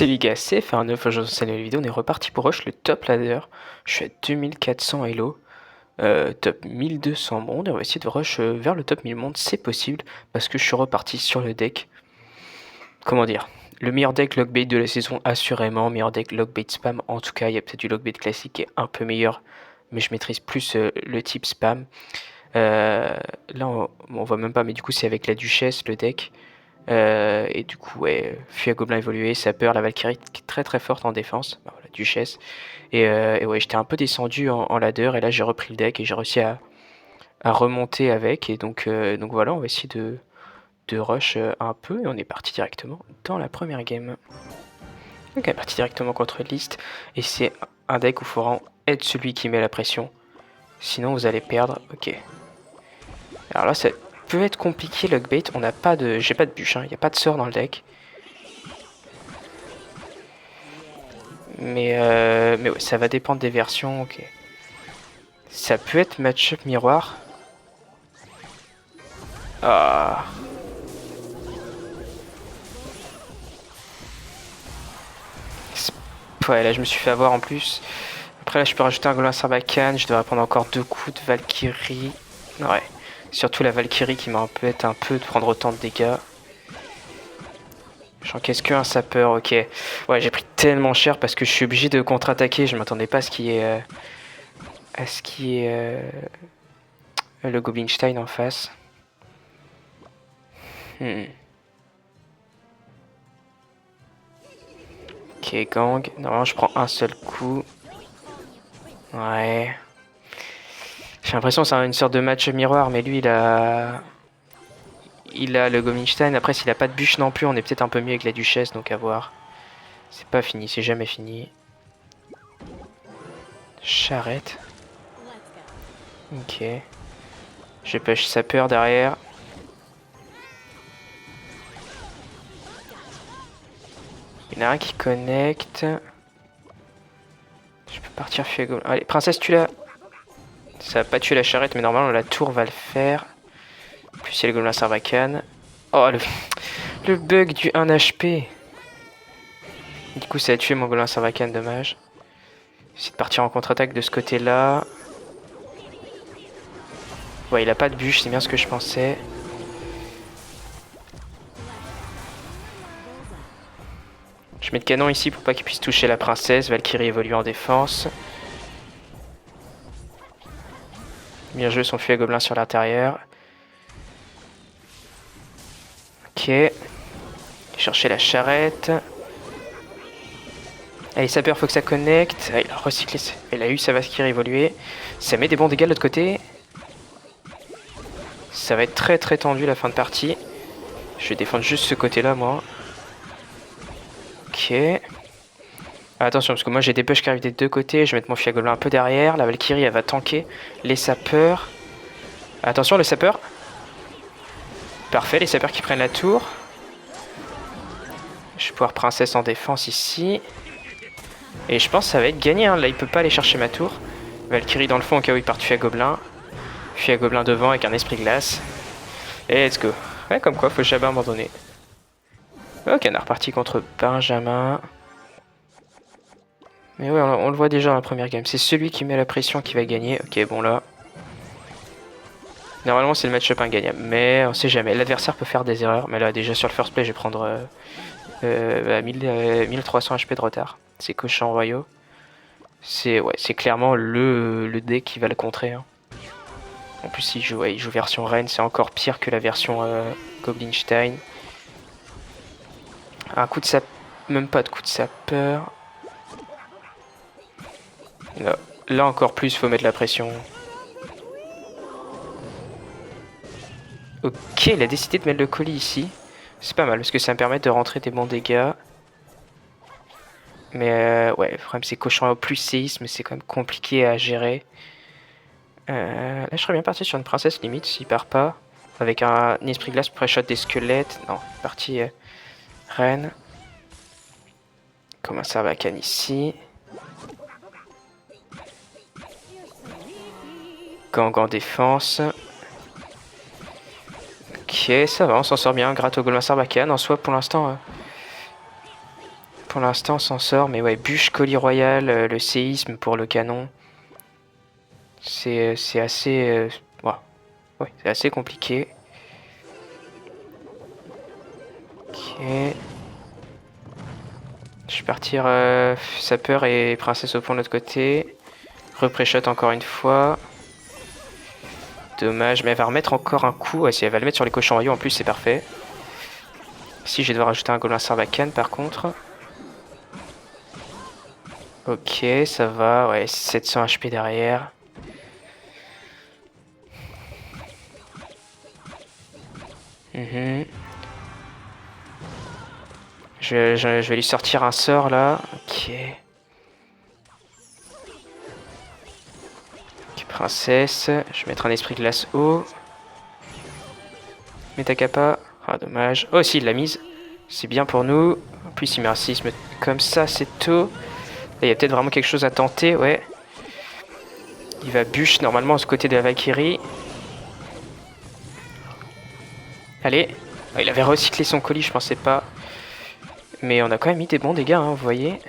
Salut gars, c'est Faire9, aujourd'hui dans la vidéo, on est reparti pour rush le top ladder. Je suis à 2400 Elo, top 1200 monde, et on va essayer de rush vers le top 1000 monde, c'est possible, parce que je suis reparti sur le deck. Comment dire, le meilleur deck lockbait de la saison, assurément, meilleur deck lockbait spam, en tout cas, il y a peut-être du lockbait classique qui est un peu meilleur, mais je maîtrise plus le type spam. Là, on voit même pas, mais du coup, c'est avec la duchesse, le deck. Et du coup, ouais, fuite à gobelin évolué, sapeur, la Valkyrie qui est très très forte en défense, bah, voilà, duchesse. Et ouais, j'étais un peu descendu en ladder, et là j'ai repris le deck et j'ai réussi à remonter avec. Et donc voilà, on va essayer de rush un peu, et on est parti directement dans la première game. Donc on est parti directement contre List, et c'est un deck où il faut vraiment être celui qui met la pression, sinon vous allez perdre. Ok. Alors là, ça peut être compliqué lockbait, on n'a pas de. J'ai pas de bûche, il n'y a pas de sort dans le deck. Mais ouais, ça va dépendre des versions, ok. Ça peut être match-up miroir. Ah. Ouais, là je me suis fait avoir en plus. Après là je peux rajouter un golem Sarbacane, je devrais prendre encore 2 coups de Valkyrie. Ouais, surtout la Valkyrie qui m'embête un peu de prendre autant de dégâts. J'encaisse que un sapeur, ok. Ouais, j'ai pris tellement cher parce que je suis obligé de contre-attaquer, je m'attendais pas à ce qui est... le Goblinstein en face. Ok, gang. Normalement, je prends un seul coup. Ouais. J'ai l'impression que c'est une sorte de match miroir, mais lui, il a le Goblinstein. Après, s'il a pas de bûche non plus, on est peut-être un peu mieux avec la duchesse, donc à voir. C'est pas fini, c'est jamais fini. Charrette. Ok. Je push sapeur derrière. Il y en a un qui connecte. Je peux partir fuir Gobelin. Allez, princesse, tu l'as. Ça va pas tuer la charrette, mais normalement la tour va le faire. Plus il y a le Gobelin Sarbacane. Oh, le bug du 1 HP. Du coup, ça a tué mon Gobelin Sarbacane, dommage. J'essaie de partir en contre-attaque de ce côté-là. Ouais, il a pas de bûche, c'est bien ce que je pensais. Je mets le canon ici pour pas qu'il puisse toucher la princesse. Valkyrie évolue en défense. Bien joué, son fuet à gobelin sur l'intérieur. Ok. Chercher la charrette. Allez, sapeur, faut que ça connecte. Ah, il a recyclé. Il a eu sa Valkyrie évoluer. Ça met des bons dégâts de l'autre côté. Ça va être très très tendu la fin de partie. Je vais défendre juste ce côté-là, moi. Ok. Attention, parce que moi j'ai des push qui arrivent des deux côtés. Je vais mettre mon fuet à gobelin un peu derrière. La Valkyrie, elle va tanker les sapeurs. Attention, les sapeurs. Parfait, les sapeurs qui prennent la tour. Je vais pouvoir princesse en défense ici. Et je pense que ça va être gagné, hein. Là il peut pas aller chercher ma tour. Valkyrie dans le fond au cas où il part fuit à gobelin. Fuit à gobelin devant avec un esprit glace. Et let's go. Ouais, comme quoi, faut jamais abandonner. Ok, on est reparti contre Benjamin. Mais ouais, on le voit déjà dans la première game. C'est celui qui met la pression qui va gagner. Ok, bon là. Normalement c'est le match-up ingagnable. Mais on sait jamais. L'adversaire peut faire des erreurs. Mais là déjà sur le first play je vais prendre 1300 HP de retard. C'est cochon royaux. C'est clairement le deck qui va le contrer, hein. En plus, il joue version reine, c'est encore pire que la version Goblinstein. Un coup de sapeur, même pas de coup de sapeur. Là encore plus, faut mettre la pression. Ok, il a décidé de mettre le colis ici. C'est pas mal, parce que ça me permet de rentrer des bons dégâts. Mais ouais, le problème c'est cochon au plus séisme, c'est quand même compliqué à gérer. Là, je serais bien parti sur une princesse limite s'il part pas. Avec un esprit glace pour pré-shot des squelettes. Non, partie reine. Comme un Sarbacane ici. Gang en défense. Ok, ça va, on s'en sort bien grâce au Golem Sarbacane. En soi, pour l'instant, Pour l'instant, on s'en sort, mais ouais, bûche, colis royal, le séisme pour le canon. C'est assez... ouais, c'est assez compliqué. Ok. Je vais partir sapeur et princesse au pont de l'autre côté. Repré-shot encore une fois. Dommage, mais elle va remettre encore un coup. Ouais, si elle va le mettre sur les cochons royaux en plus, c'est parfait. Si, je vais devoir ajouter un gobelin sarbacane par contre. Ok, ça va. Ouais, 700 HP derrière. Je vais lui sortir un sort là. Ok. Ok, princesse. Je vais mettre un esprit glace haut. Metacapa. Ah, dommage. Oh, si, il l'a mise. C'est bien pour nous. En plus, il met un séisme comme ça, c'est tôt. Il y a peut-être vraiment quelque chose à tenter, ouais. Il va bûche normalement de ce côté de la Valkyrie. Allez. Oh, il avait recyclé son colis, je pensais pas. Mais on a quand même mis des bons dégâts, hein, vous voyez.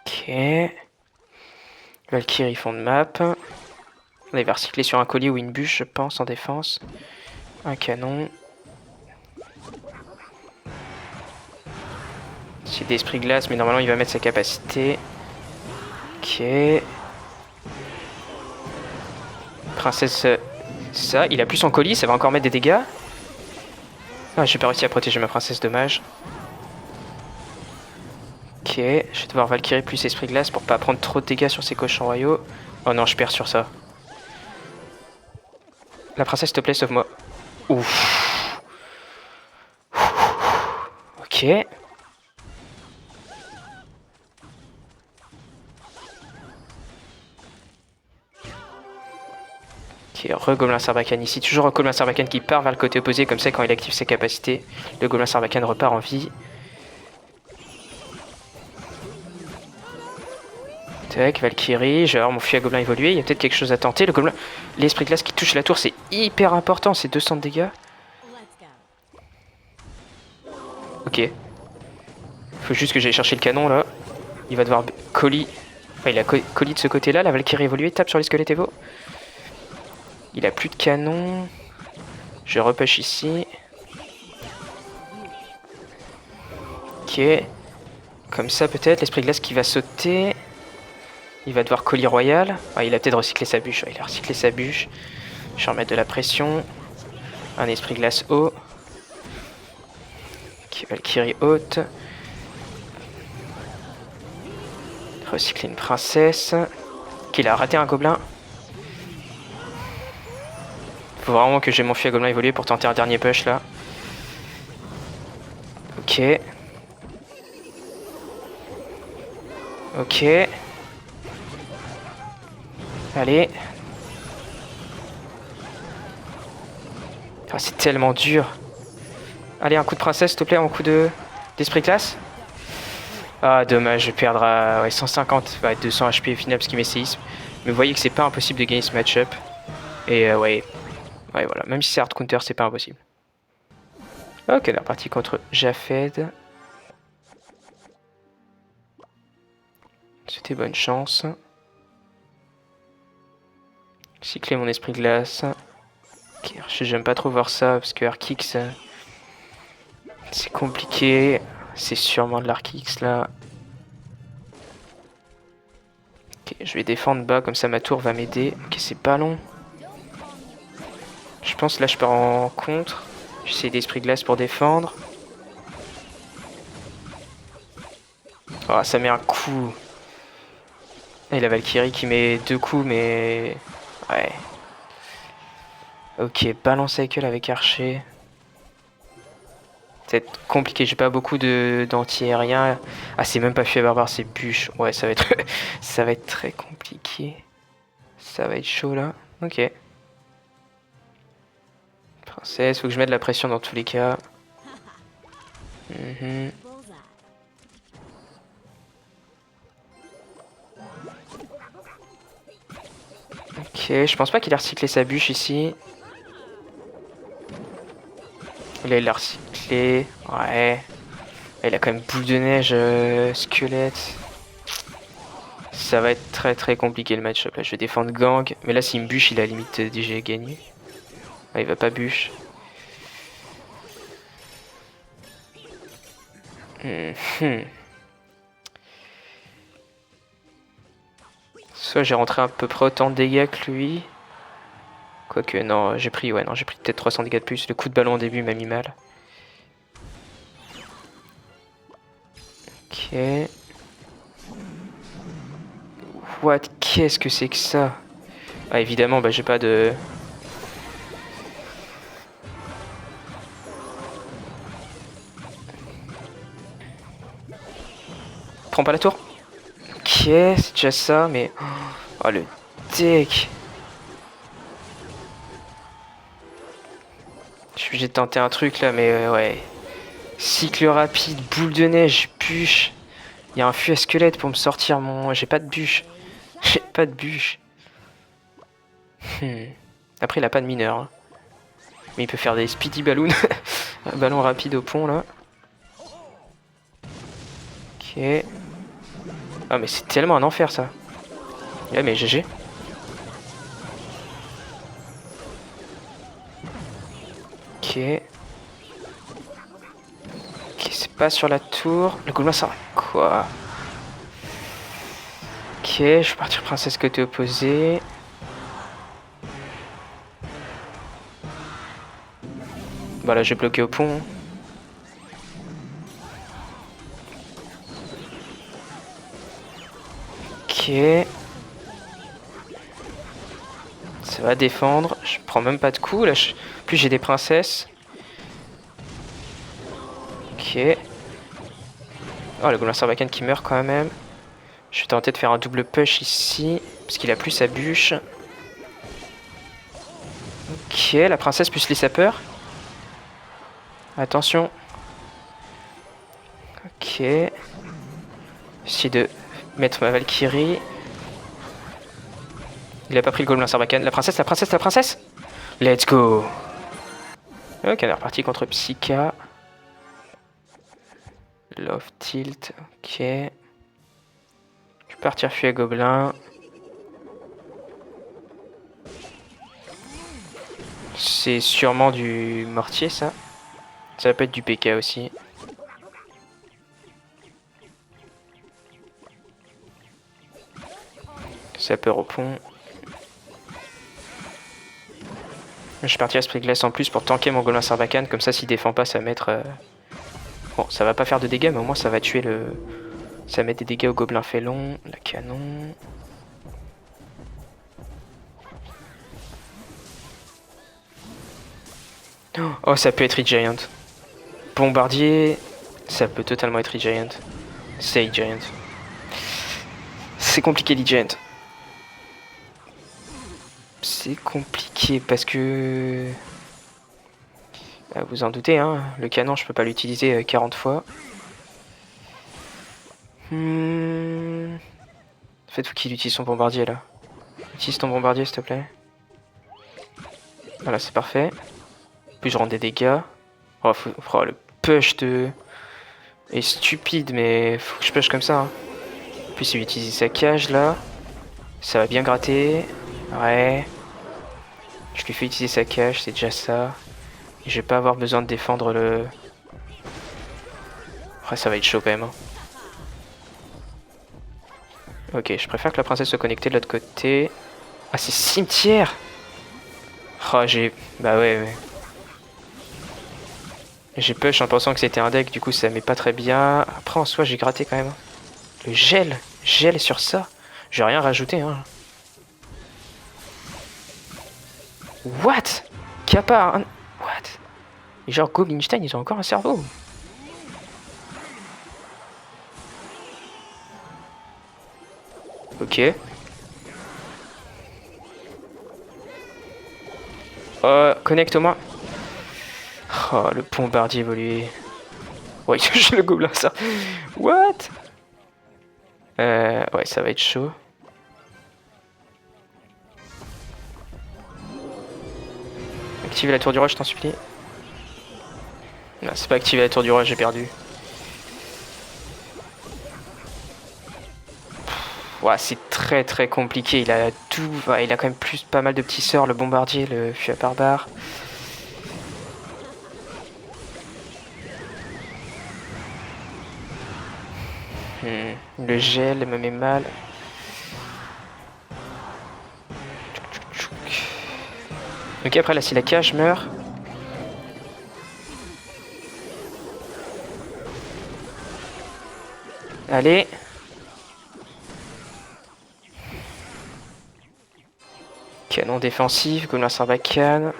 Ok. Valkyrie fond de map. Là, il va recycler sur un colis ou une bûche, je pense, en défense. Un canon. C'est d'esprit glace, mais normalement, il va mettre sa capacité. Ok. Princesse... ça, il a plus son colis, ça va encore mettre des dégâts. Ah, j'ai pas réussi à protéger ma princesse, dommage. Ok, je vais devoir Valkyrie plus esprit glace pour pas prendre trop de dégâts sur ces cochons royaux. Oh non, je perds sur ça. La princesse, s'il te plaît, sauve-moi. Ouf. Ok. Ok, re-gobelin sarbacane ici. Toujours un gobelin sarbacane qui part vers le côté opposé, comme ça quand il active ses capacités, le gobelin sarbacane repart en vie. Tac, Valkyrie, je vais avoir mon fusil à gobelin évolué, il y a peut-être quelque chose à tenter. Le gobelin, l'esprit glace qui touche la tour, c'est hyper important, c'est 200 de dégâts. Ok. Faut juste que j'aille chercher le canon là. Il va devoir colis. Enfin, il a colis de ce côté-là, la Valkyrie évoluée, tape sur les squelettes Evo. Il a plus de canon. Je repush ici. Ok. Comme ça peut-être, l'esprit glace qui va sauter. Il va devoir colis royal. Ah, il a peut-être recyclé sa bûche. Ouais, il a recyclé sa bûche. Je vais remettre de la pression. Un esprit glace haut. Ok, Valkyrie haute. Recycler une princesse. Ok, il a raté un gobelin. Faut vraiment que j'ai mon fusil à gobelin évolué pour tenter un dernier push là. Ok. Ok. Allez. Ah, c'est tellement dur. Allez, un coup de princesse, s'il te plaît, un coup d'esprit classe. Ah, dommage, je vais perdre à ouais, 150, ouais, 200 HP au final parce qu'il met séisme. Mais vous voyez que c'est pas impossible de gagner ce match-up. Et ouais, voilà, même si c'est hard counter, c'est pas impossible. Ok, on est reparti contre Jafed. C'était bonne chance. Cycler mon esprit glace. Ok, j'aime pas trop voir ça parce que Arkix, c'est compliqué. C'est sûrement de l'Arkix là. Ok, je vais défendre bas, comme ça ma tour va m'aider. Ok, c'est pas long. Je pense là je pars en contre. J'essaie d'esprit glace pour défendre. Oh, ça met un coup. Et la Valkyrie qui met 2 coups, mais... ouais. Ok, balance cycle avec archer. C'est compliqué, j'ai pas beaucoup d'anti-aérien. Ah, c'est même pas fusil à barbare, c'est bûche. Ouais, ça va être... ça va être très compliqué. Ça va être chaud là. Ok. Princesse, faut que je mette de la pression dans tous les cas. Ok, je pense pas qu'il ait recyclé sa bûche ici. Là, il l'a recyclé. Ouais. Il a quand même boule de neige, squelette. Ça va être très très compliqué le match-up. Là, je vais défendre gang. Mais là, s'il me bûche, il a limite déjà gagné. Ah, il va pas bûche. Soit j'ai rentré à peu près autant de dégâts que lui. Quoique, non, j'ai pris, ouais, non, j'ai pris peut-être 300 dégâts de plus. Le coup de ballon au début m'a mis mal. Ok. What? Qu'est-ce que c'est que ça? Ah, évidemment, bah j'ai pas de... Prends pas la tour. Ok, c'est déjà ça, mais... Oh, le deck. Je suis obligé de tenter un truc là, mais ouais. Cycle rapide, boule de neige, bûche. Il y a un fût à squelette pour me sortir mon... J'ai pas de bûche. J'ai pas de bûche. Après, il a pas de mineur. Hein. Mais il peut faire des speedy balloons. Un ballon rapide au pont là. Ok. Ah, mais c'est tellement un enfer ça. Ouais, mais GG. Ok. Ok, c'est pas sur la tour. Le gobelin, ça va quoi? Ok, je vais partir princesse côté opposé. Voilà, j'ai bloqué au pont. Ok. Ça va défendre. Je prends même pas de coups. Là, plus j'ai des princesses. Ok. Oh, le gobelin sarbacane qui meurt quand même. Je vais tenter de faire un double push ici. Parce qu'il a plus sa bûche. Ok, la princesse plus les sapeurs. Attention. Ok. J'essaie de mettre ma Valkyrie. Il a pas pris le gobelin sarbacane. La princesse, la princesse, la princesse. Let's go. Ok, on est reparti contre Psycha. Love tilt. Ok. Je vais partir fuir gobelin. C'est sûrement du mortier ça. Ça peut être du PK aussi. Ça peut au pont. Je suis parti à Spray Glace en plus pour tanker mon gobelin sarbacane. Comme ça, s'il défend pas, ça va mettre... Bon, ça va pas faire de dégâts, mais au moins ça va tuer le... Ça met des dégâts au gobelin félon. La canon. Oh, ça peut être Giant. Bombardier, ça peut totalement être Giant. C'est Giant. C'est compliqué, Giant. C'est compliqué parce que... vous en doutez, hein, le canon, je peux pas l'utiliser 40 fois. Faites-vous qu'il utilise son bombardier, là. Utilise ton bombardier, s'il te plaît. Voilà, c'est parfait. Puis je rends des dégâts. Oh, le push de... est stupide, mais faut que je push comme ça. Hein. En plus, il utilise sa cage, là. Ça va bien gratter. Ouais. Je lui fais utiliser sa cage, c'est déjà ça. Et je vais pas avoir besoin de défendre le... Ouais, ça va être chaud quand même. Hein. Ok, je préfère que la princesse soit connectée de l'autre côté. Ah, c'est cimetière! Oh, j'ai... Bah ouais. J'ai push en pensant que c'était un deck, du coup ça met pas très bien. Après en soi j'ai gratté quand même. Le gel! Gel sur ça! J'ai rien rajouté, hein. What? Kappa, hein? What? Et genre Goblinstein, ils ont encore un cerveau. Ok. Connecte-moi. Oh, le bombardier évolué. Ouais, j'ai le gobelin, ça. What? Ouais, ça va être chaud. Active la tour du rush, je t'en supplie. Non, c'est pas activé la tour du roi, j'ai perdu. Ouais, c'est très très compliqué. Il a tout. Ouais, il a quand même pas mal de petits sorts, le bombardier, le fusil à barbare. Le gel me met mal. Ok, après là, si la cage meurt. Allez. Canon défensif, Gobelin Sarbacane.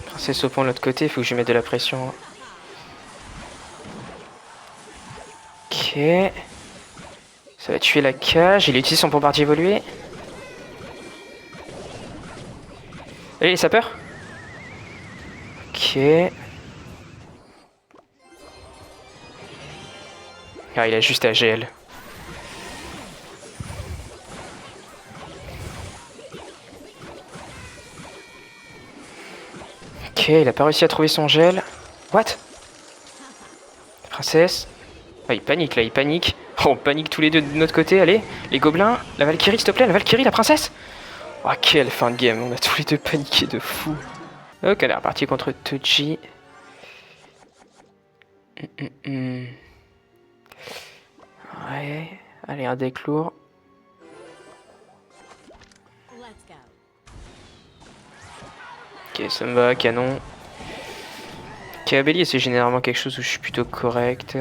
Princesse au pont de l'autre côté, il faut que je lui mette de la pression. Ok. Ça va tuer la cage. Il utilise son bombardier évolué. Allez, les sapeurs. Ok. Ah, il a juste AGL. Ok, il a pas réussi à trouver son gel. What? Princesse. Ah, il panique là, il panique. Oh, on panique tous les deux de notre côté. Allez, les gobelins. La Valkyrie, s'il te plaît, la Valkyrie, la princesse. Oh, quelle fin de game. On a tous les deux paniqué de fou. Ok, on est reparti contre Toji. Ouais. Allez, un deck lourd. Ok, ça me va, canon. Ok, bélier, c'est généralement quelque chose où je suis plutôt correct.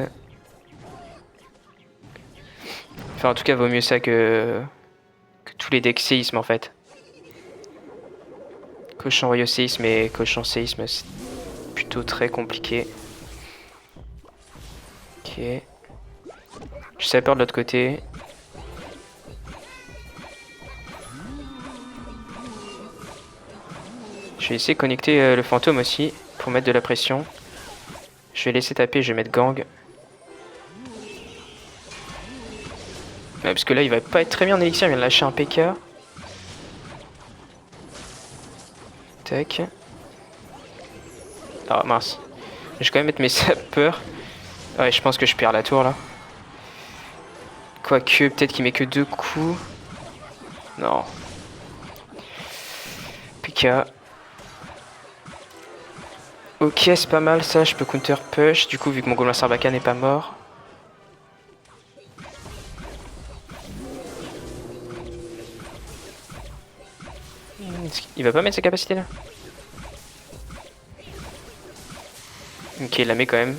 Enfin, en tout cas, vaut mieux ça que tous les decks séisme en fait. Cochon royaux séisme et cochon séisme, c'est plutôt très compliqué. Ok. Je sais peur de l'autre côté. Je vais essayer de connecter le fantôme aussi pour mettre de la pression. Je vais laisser taper, je vais mettre gang. Ouais, parce que là, il va pas être très bien en élixir, il vient de lâcher un PK. Tac. Ah mince. Je vais quand même mettre mes sapeurs. Ouais, je pense que je perds la tour là. Quoique, peut-être qu'il met que 2 coups. Non. PK. Ok, c'est pas mal ça, je peux counter push. Du coup, vu que mon gobelin Sarbacane n'est pas mort. Il va pas mettre sa capacité là? Ok, il la met quand même.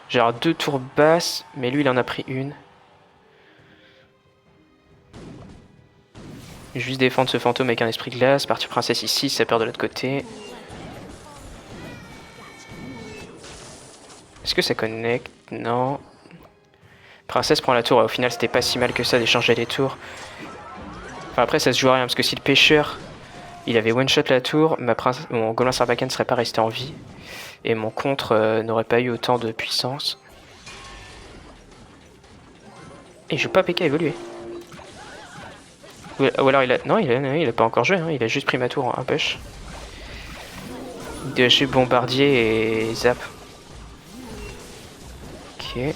J'ai alors 2 tours basses, mais lui il en a pris une. Je vais juste défendre ce fantôme avec un esprit de glace. Partie princesse ici, ça perd de l'autre côté. Est-ce que ça connecte? Non. Princesse prend la tour. Au final, c'était pas si mal que ça d'échanger les tours. Enfin, après, ça se joue à rien parce que si le pêcheur il avait one-shot la tour, mon gobelin Sarbacane ne serait pas resté en vie. Et mon contre n'aurait pas eu autant de puissance. Et je vais pas PK évoluer. Ou alors il a. Non, il a pas encore joué, hein, il a juste pris ma tour en un push. DH bombardier et zap. Ok.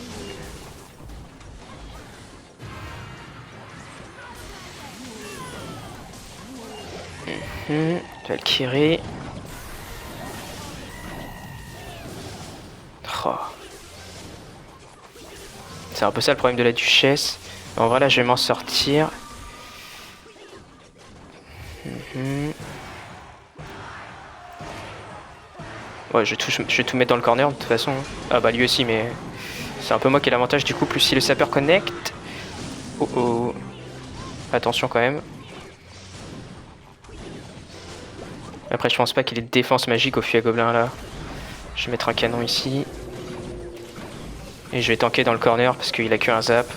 Valkyrie. Oh. C'est un peu ça le problème de la duchesse. En vrai là je vais m'en sortir. Ouais, je vais tout mettre dans le corner de toute façon. Ah bah lui aussi, mais c'est un peu moi qui ai l'avantage du coup, plus si le sapeur connecte. Oh oh. Attention quand même. Après je pense pas qu'il ait de défense magique au fusil à gobelin là. Je vais mettre un canon ici. Et je vais tanker dans le corner parce qu'il a que un zap.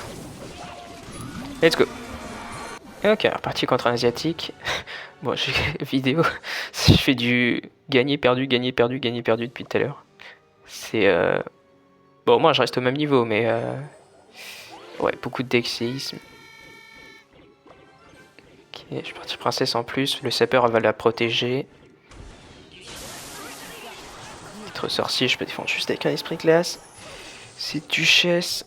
Let's go. Et ok, reparti contre un asiatique. Bon, j'ai vidéo. Je fais du gagner, perdu, gagner, perdu, gagner, perdu depuis tout à l'heure. C'est Bon, au moins, je reste au même niveau, mais... Ouais, beaucoup de dexéisme. Ok, je suis parti princesse en plus. Le sapeur va la protéger. Être sorcier, je peux défendre juste avec un esprit glace. C'est duchesse.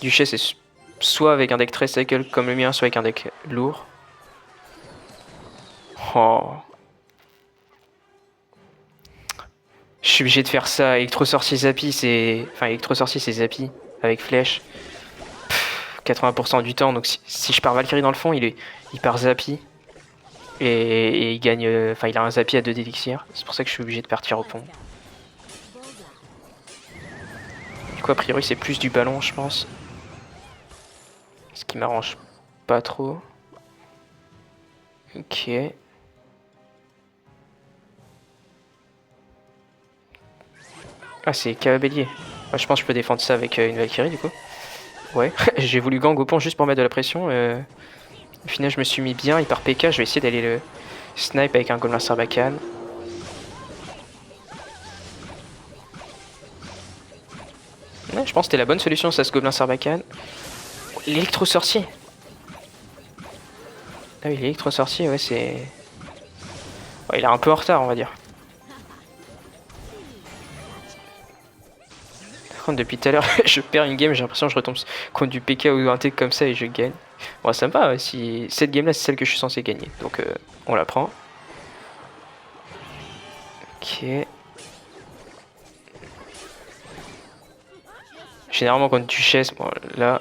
Duchesse est soit avec un deck très cycle comme le mien, soit avec un deck lourd. Oh. Je suis obligé de faire ça. Électro-sorcier Zappy, c'est... Enfin, électro-sorcier, c'est Zappy. Avec flèche. 80% du temps. Donc si je pars Valkyrie dans le fond, il part Zappy. Et il gagne... Enfin, il a un Zappy à 2 d'élixir. C'est pour ça que je suis obligé de partir au pont. Du coup, a priori, c'est plus du ballon, je pense. Ce qui m'arrange pas trop. Ok. Ah, c'est Cavalier. Ah, je pense que je peux défendre ça avec une Valkyrie, du coup. Ouais, j'ai voulu gang au pont juste pour mettre de la pression. Au final, je me suis mis bien. Il part PK. Je vais essayer d'aller le snipe avec un Gobelin Sarbacane. Ouais, je pense que c'était la bonne solution, ça, ce Gobelin Sarbacane. L'électro-sorcier. Ah oui, l'électro-sorcier, ouais, c'est... Ouais, il est un peu en retard, on va dire. Par contre, depuis tout à l'heure, je perds une game, j'ai l'impression que je retombe contre du PK ou un truc comme ça et je gagne. Bon, ça me va, ouais, si cette game-là, c'est celle que je suis censé gagner. Donc, on la prend. Ok. Généralement, contre Duchesse, bon, là,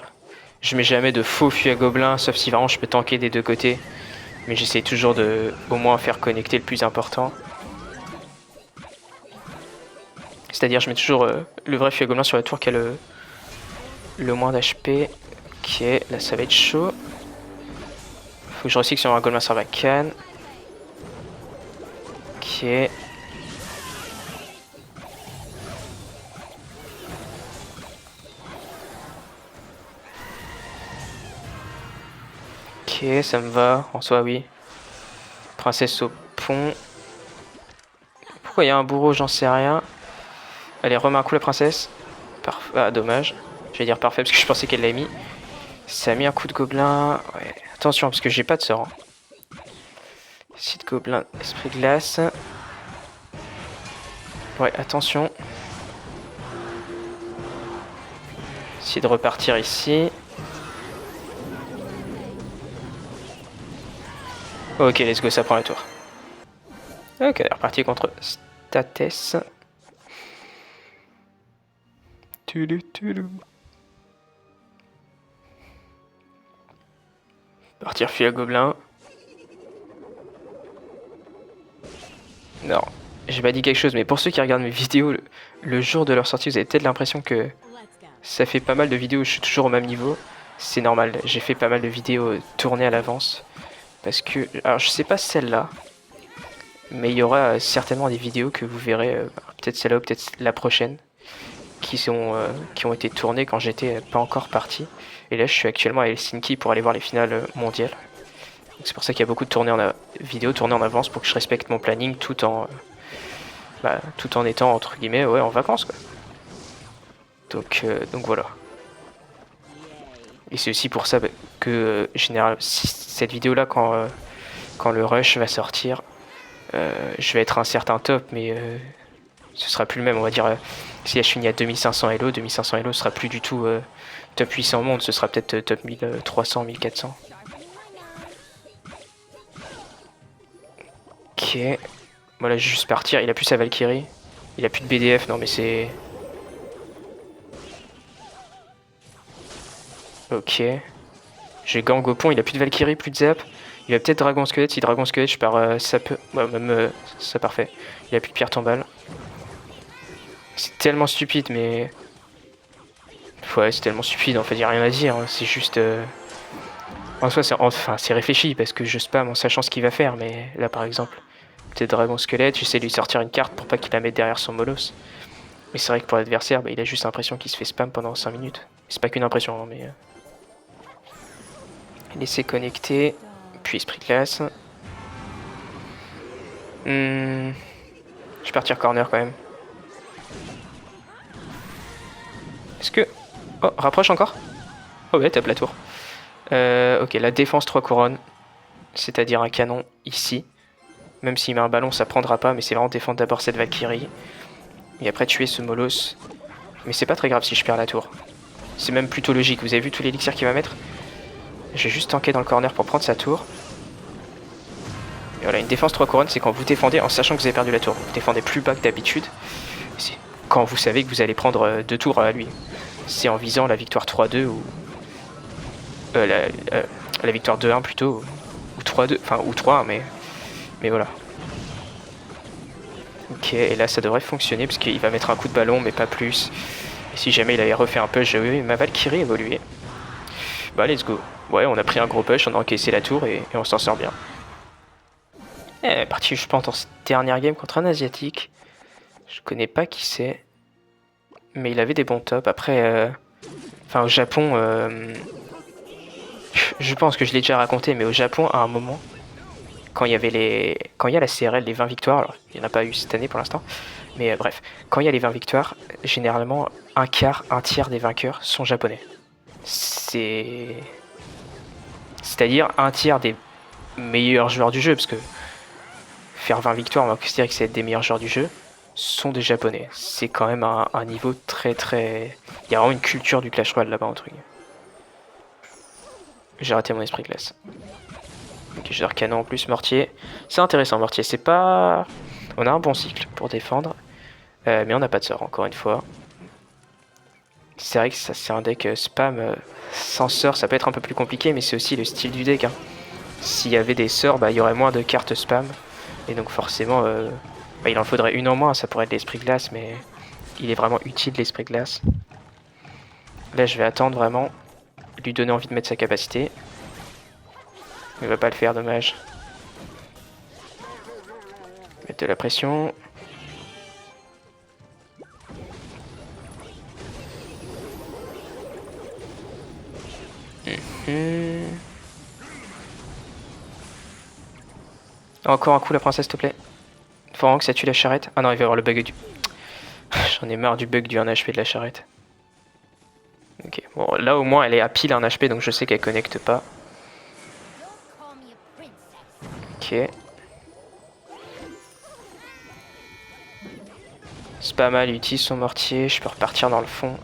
je mets jamais de faux fuit à gobelin, sauf si vraiment je peux tanker des deux côtés. Mais j'essaie toujours de, au moins, faire connecter le plus important. C'est-à-dire, je mets toujours le vrai fuit à gobelin sur la tour qui a le moins d'HP. Ok, là, ça va être chaud. Faut que je recycle sur un gobelin Sarbacane. Ok. Ok, ça me va. En soi, oui. Princesse au pont. Pourquoi il y a un bourreau, j'en sais rien. Allez, remets un coup la princesse. Ah, dommage. Je vais dire parfait parce que je pensais qu'elle l'avait mis. Ça a mis un coup de gobelin. Ouais, attention parce que j'ai pas de sort. Ici de gobelin, esprit glace. Ouais, attention. Essayer de repartir ici. Ok, let's go, ça prend la tour. Ok, elle est repartie contre States. Partir fuir à gobelin. Non, j'ai pas dit quelque chose, mais pour ceux qui regardent mes vidéos le jour de leur sortie, vous avez peut-être l'impression que ça fait pas mal de vidéos où je suis toujours au même niveau. C'est normal, j'ai fait pas mal de vidéos tournées à l'avance. Parce que, alors je sais pas celle-là, mais il y aura certainement des vidéos que vous verrez, peut-être celle-là ou peut-être la prochaine, qui ont été tournées quand j'étais pas encore parti. Et là je suis actuellement à Helsinki pour aller voir les finales mondiales. C'est pour ça qu'il y a beaucoup de vidéos tournées en avance pour que je respecte mon planning tout en étant entre guillemets ouais, en vacances quoi. Donc voilà. Et c'est aussi pour ça que cette vidéo là quand le rush va sortir, je vais être un certain top mais ce sera plus le même on va dire. Si je finis à 2500 Elo, 2500 Elo sera plus du tout top 800 monde, ce sera peut-être top 1300, 1400. Ok. Voilà, je vais juste partir. Il a plus sa Valkyrie. Il a plus de BDF. Non, mais c'est... Ok. J'ai gang au pont. Il a plus de Valkyrie, plus de Zap. Il a peut-être Dragon Squelette. Si Dragon Squelette, je pars... ça peut... Ouais, même... ça, parfait. Il a plus de pierre tombale. C'est tellement stupide, mais... Ouais, c'est tellement stupide. En fait, il n'y a rien à dire. C'est juste... En soi, c'est réfléchi, parce que je spam en sachant ce qu'il va faire. Mais là, par exemple... Peut-être Dragon Squelette, j'essaie de lui sortir une carte pour pas qu'il la mette derrière son Molos. Mais c'est vrai que pour l'adversaire, il a juste l'impression qu'il se fait spam pendant 5 minutes. C'est pas qu'une impression, hein, mais... Laisser connecter, puis esprit classe. Je vais partir corner quand même. Est-ce que... Oh, rapproche encore. Oh ouais, tape la tour. Ok, la défense 3 couronnes. C'est-à-dire un canon ici. Même s'il met un ballon, ça prendra pas, mais c'est vraiment défendre d'abord cette Valkyrie. Et après tuer ce Molos. Mais c'est pas très grave si je perds la tour. C'est même plutôt logique. Vous avez vu tout l'élixir qu'il va mettre? J'ai juste tanké dans le corner pour prendre sa tour. Et voilà, une défense 3 couronnes, c'est quand vous défendez en sachant que vous avez perdu la tour. Vous défendez plus bas que d'habitude. C'est quand vous savez que vous allez prendre 2 tours à lui. C'est en visant la victoire 3-2 ou... la victoire 2-1 plutôt. Ou 3-2, enfin ou 3-1, mais voilà. Ok, et là ça devrait fonctionner parce qu'il va mettre un coup de ballon, mais pas plus. Et si jamais il avait refait un push, j'ai vu ma Valkyrie évoluer. Bah let's go. Ouais, on a pris un gros push, on a encaissé la tour et on s'en sort bien. Parti, je pense, dans cette dernière game contre un Asiatique. Je connais pas qui c'est. Mais il avait des bons tops. Après, enfin au Japon, je pense que je l'ai déjà raconté, mais au Japon, à un moment, quand il y avait quand il y a la CRL, les 20 victoires, alors il n'y en a pas eu cette année pour l'instant, mais bref, quand il y a les 20 victoires, généralement, un quart, un tiers des vainqueurs sont japonais. C'est-à-dire un tiers des meilleurs joueurs du jeu, parce que faire 20 victoires, on va considérer que c'est être des meilleurs joueurs du jeu, sont des japonais. C'est quand même un niveau très très... Il y a vraiment une culture du Clash Royale là-bas, entre guillemets. J'ai raté mon esprit glace. Ok, j'ai leur canon en plus, mortier. C'est intéressant, mortier. C'est pas... On a un bon cycle pour défendre. Mais on n'a pas de sort, encore une fois. C'est vrai que ça, c'est un deck spam. Sans sort, ça peut être un peu plus compliqué, mais c'est aussi le style du deck. Hein. S'il y avait des sorts, bah, il y aurait moins de cartes spam. Et donc forcément, bah, il en faudrait une en moins. Ça pourrait être l'esprit glace, mais il est vraiment utile, l'esprit glace. Là, je vais attendre vraiment. Lui donner envie de mettre sa capacité. Il va pas le faire, dommage. Mettre de la pression. Encore un coup la princesse, s'il te plaît. Faut vraiment que ça tue la charrette. Ah non, il va y avoir le bug du... J'en ai marre du bug du 1 HP de la charrette. Ok, bon là au moins elle est à pile 1 HP donc je sais qu'elle connecte pas. Ok. C'est pas mal, il utilise son mortier, je peux repartir dans le fond.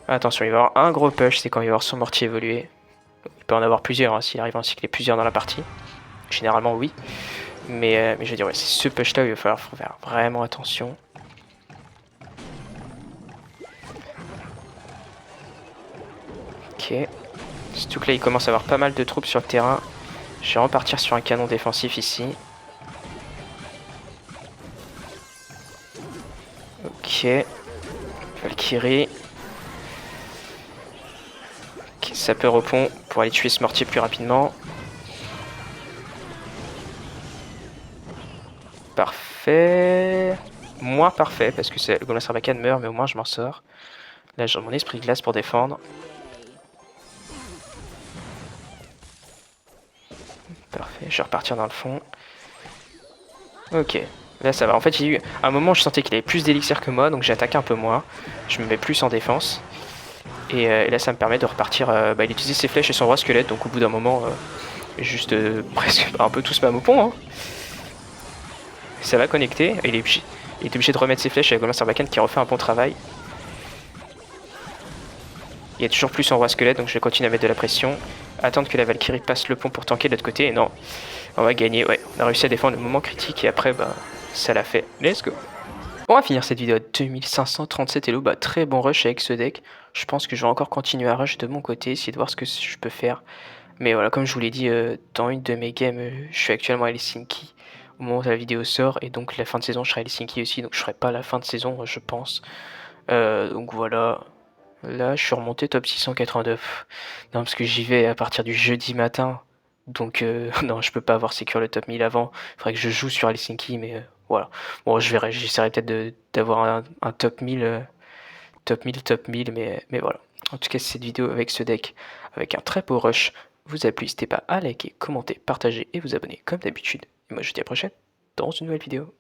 Attention, il va y avoir un gros push, c'est quand il va y avoir son mortier évolué. Il peut en avoir plusieurs, hein, s'il arrive à en cycler plusieurs dans la partie. Généralement oui. Mais je veux dire, ouais, c'est ce push là où il va falloir faire vraiment attention. Ok. Surtout que là il commence à avoir pas mal de troupes sur le terrain. Je vais repartir sur un canon défensif ici. Ok. Valkyrie. Ok, ça peut repond pour aller tuer ce mortier plus rapidement. Parfait. Moins parfait parce que le Golem Sarbacane meurt, mais au moins je m'en sors. Là j'ai mon esprit glace pour défendre. Parfait, je vais repartir dans le fond. Ok, là ça va. En fait, il y a eu un moment où je sentais qu'il avait plus d'élixir que moi, donc j'ai attaqué un peu moins. Je me mets plus en défense. Et là ça me permet de repartir. Bah, il utilise ses flèches et son roi squelette, donc au bout d'un moment, juste presque un peu tout spam au pont. Hein. Ça va connecter. Il est obligé de remettre ses flèches avec Golem Sarbacane qui refait un bon travail. Il y a toujours plus son roi squelette, donc je vais continuer à mettre de la pression. Attendre que la Valkyrie passe le pont pour tanker de l'autre côté. Et non, on va gagner. Ouais, on a réussi à défendre le moment critique et après, bah, ça l'a fait. Let's go. On va finir cette vidéo à 2537 elo. Bah, très bon rush avec ce deck. Je pense que je vais encore continuer à rush de mon côté, essayer de voir ce que je peux faire. Mais voilà, comme je vous l'ai dit dans une de mes games, je suis actuellement à Helsinki au moment où la vidéo sort. Et donc la fin de saison, je serai à Helsinki aussi. Donc je ferai pas la fin de saison, je pense. Donc voilà. Là, je suis remonté top 689. Non, parce que j'y vais à partir du jeudi matin. Donc, non, je peux pas avoir sécure le top 1000 avant. Il faudrait que je joue sur Helsinki, mais voilà. Bon, je verrai. J'essaierai peut-être d'avoir un top 1000, top 1000, mais voilà. En tout cas, cette vidéo avec ce deck, avec un très beau rush, vous a plu. N'hésitez pas à liker, commenter, partager et vous abonner comme d'habitude. Et moi, je vous dis à la prochaine dans une nouvelle vidéo.